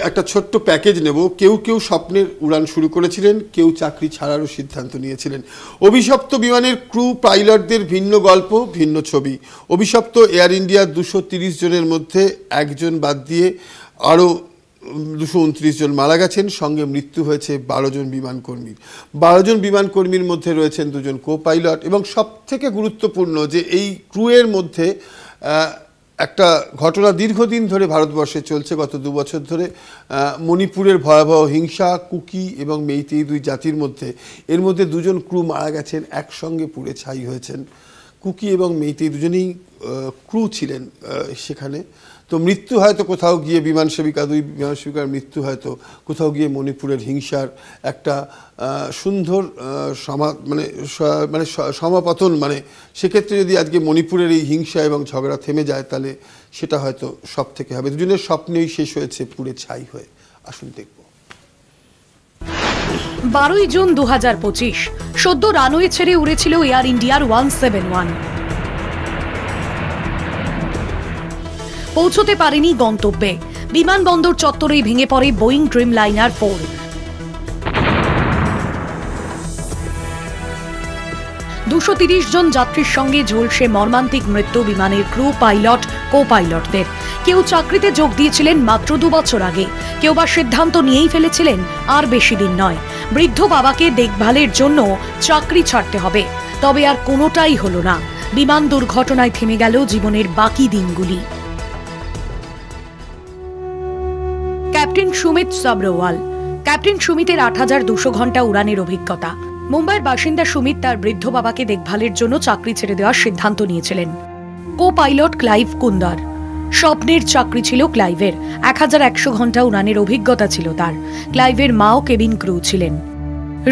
একটা ছোট্ট প্যাকেজ নেব। কেউ কেউ স্বপ্নের উড়ান শুরু করেছিলেন, কেউ চাকরি ছাড়ারও সিদ্ধান্ত নিয়েছিলেন। অভিশপ্ত বিমানের ক্রু পাইলটদের ভিন্ন গল্প, ভিন্ন ছবি। অভিশপ্ত এয়ার ইন্ডিয়ার 230 জনের মধ্যে একজন বাদ দিয়ে আরও 229 জন মারা গেছেন। সঙ্গে মৃত্যু হয়েছে 12 জন বিমান কর্মীর। 12 জন বিমান কর্মীর মধ্যে রয়েছেন 2 জন কো পাইলট। এবং সবথেকে গুরুত্বপূর্ণ যে এই ক্রুয়ের মধ্যে একটা ঘটনা দীর্ঘদিন ধরে ভারতবর্ষে চলছে, গত 2 বছর ধরে। মণিপুরের ভয়াবহ হিংসা, কুকি এবং মেইতেই 2 জাতির মধ্যে। এর মধ্যে 2 জন ক্রু মারা গেছেন, একসঙ্গে পুড়ে ছাই হয়েছেন। কুকি এবং মেইতেই দুজনেই ক্রু ছিলেন সেখানে। তো মৃত্যু হয়তো কোথাও গিয়ে বিমান সেবিকা, 2 বিমান সেবিকার মৃত্যু হয়তো কোথাও গিয়ে মণিপুরের হিংসার একটা সুন্দর সমাপতন। সেক্ষেত্রে যদি আজকে মণিপুরের এই হিংসা এবং ঝগড়া থেমে যায়, তাহলে সেটা হয়তো সব থেকে হবে। দুজনের স্বপ্নেই শেষ হয়েছে পুড়ে ছাই হয়ে। আসুন দেখব। 12 জুন 2025 সদ্য রানওয়ে ছেড়ে উড়েছিল এয়ার ইন্ডিয়ার 171। পৌঁছতে পারেনি গন্তব্যে। বিমানবন্দর চত্বরেই ভেঙে পড়ে বোয়িং ড্রিমলাইনার 4। 230 জন যাত্রীর সঙ্গে ঝলসে মর্মান্তিক মৃত্যু বিমানের ক্রু, পাইলট, কো পাইলটদের। কেউ চাকরিতে যোগ দিয়েছিলেন মাত্র 2 বছর আগে, কেউ বা সিদ্ধান্ত নিয়েই ফেলেছিলেন আর বেশি দিন নয়, বৃদ্ধ বাবাকে দেখভালের জন্য চাকরি ছাড়তে হবে। তবে আর কোনোটাই হলো না। বিমান দুর্ঘটনায় থেমে গেল জীবনের বাকি দিনগুলি। ক্যাপ্টেন সুমিত সাবরওয়াল। ক্যাপ্টেন সুমিতের 8200 ঘন্টা উড়ানের অভিজ্ঞতা। মুম্বাইয়ের বাসিন্দা সুমিত তার বৃদ্ধ বাবাকে দেখভালের জন্য চাকরি ছেড়ে দেওয়ার সিদ্ধান্ত নিয়েছিলেন। Co pilot Clive Kunder. স্বপ্নের চাকরি ছিল ক্লাইভের। 1100 ঘন্টা উড়ানের অভিজ্ঞতা ছিল তার। ক্লাইভের মাও কেবিন ক্রু ছিলেন।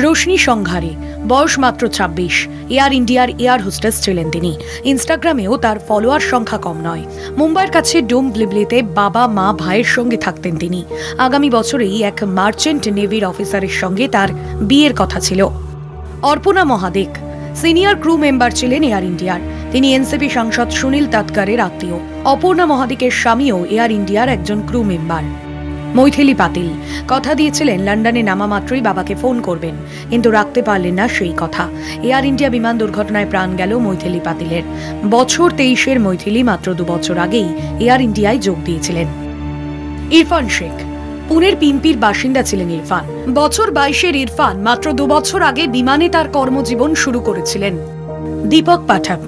রোশনি সংঘারে, বয়স মাত্র 26। এয়ার ইন্ডিয়ার এয়ার হোস্টেস ছিলেন তিনি। ইনস্টাগ্রামেও তার ফলোয়ার সংখ্যা কম নয়। মুম্বাইয়ের কাছে ডোম্বিবলিতে বাবা, মা, ভাইয়ের সঙ্গে থাকতেন তিনি। আগামী বছরেই এক মার্চেন্ট নেভির অফিসারের সঙ্গে তার বিয়ের কথা ছিল। অর্পণা মহাদেক সিনিয়র ক্রু মেম্বার ছিলেন এয়ার ইন্ডিয়ার। তিনি এনসিপি সাংসদ সুনীল তাতকারের আত্মীয়। অপর্ণা মহাদিকের স্বামীও এয়ার ইন্ডিয়ার একজন ক্রু মেম্বার। মৈথিলি পাতিল কথা দিয়েছিলেন লন্ডনে নামা মাত্রই বাবাকে ফোন করবেন, কিন্তু রাখতে পারলেন না সেই কথা। এয়ার ইন্ডিয়া বিমান দুর্ঘটনায় প্রাণ গেল মৈথিলি পাতিলের। বছর 23-এর মৈথিলি মাত্র 2 বছর আগেই এয়ার ইন্ডিয়ায় যোগ দিয়েছিলেন। ইরফান শেখ পুনের পিম্পির বাসিন্দা ছিলেন ইরফান। বছর 22-এর ইরফান মাত্র 2 বছর আগে বিমানে তার কর্মজীবন শুরু করেছিলেন। দীপক পাঠক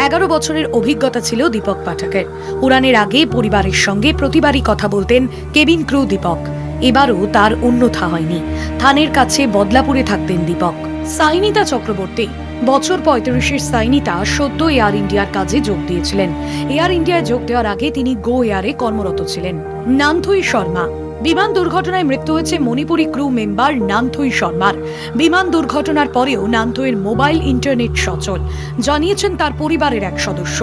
11 বছরের অভিজ্ঞতা ছিল দীপক পাঠকের। উড়ানের আগে পরিবারের সঙ্গে প্রতিবারই কথা বলতেন কেবিন ক্রু দীপক। এবারও তার অন্যথা হয়নি। থানের কাছে বদলাপুরে থাকতেন দীপক। সাইনিতা চক্রবর্তী বছর 35-এর সাইনিতা সদ্য এয়ার ইন্ডিয়ার কাজে যোগ দিয়েছিলেন। এয়ার ইন্ডিয়ায় যোগ দেওয়ার আগে তিনি গো এয়ারে কর্মরত ছিলেন। নান্থুই শর্মা বিমান দুর্ঘটনায় মৃত্যু হয়েছে মণিপুরি ক্রু মেম্বার নান্থুই শর্মার। বিমান দুর্ঘটনার পরেও নান্থুইয়ের মোবাইল ইন্টারনেট সচল, জানিয়েছেন তার পরিবারের এক সদস্য।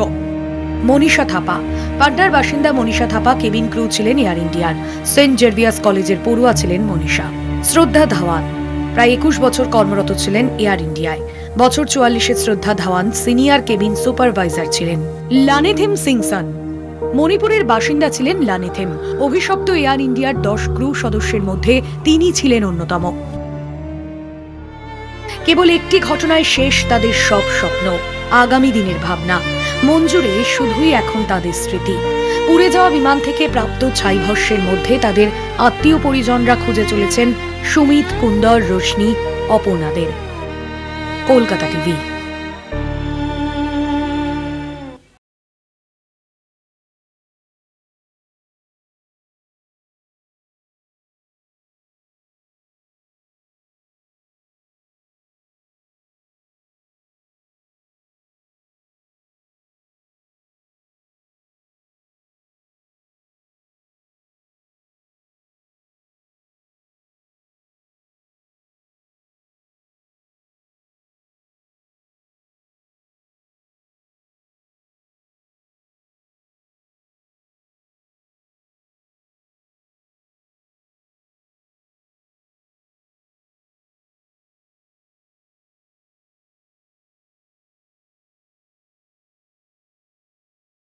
মনীষা থাপা পাটনার বাসিন্দা মনীষা থাপা কেবিন ক্রু ছিলেন এয়ার ইন্ডিয়ার। সেন্ট জেভিয়ার্স কলেজের পড়ুয়া ছিলেন মনীষা। শ্রদ্ধা ধাওয়ান প্রায় 21 বছর কর্মরত ছিলেন এয়ার ইন্ডিয়ায়। বছর 44-এ শ্রদ্ধা ধাওয়ান সিনিয়র কেবিন সুপারভাইজার ছিলেন। লানেথিম সিংসন মণিপুরের বাসিন্দা ছিলেন লানেথিম। অভিশপ্ত এয়ার ইন্ডিয়ার 10 ক্রু সদস্যের মধ্যে তিনি ছিলেন অন্যতম। কেবল একটি ঘটনায় শেষ তাদের সব স্বপ্ন, আগামী দিনের ভাবনা। মন জুড়ে শুধুই এখন তাদের স্মৃতি। উড়ে যাওয়া বিমান থেকে প্রাপ্ত ছাইভস্যের মধ্যে তাদের আত্মীয় পরিজনরা খুঁজে চলেছেন সুমিত, কুন্দর, রোশনি, অপর্ণাদের। কলকাতা টিভি।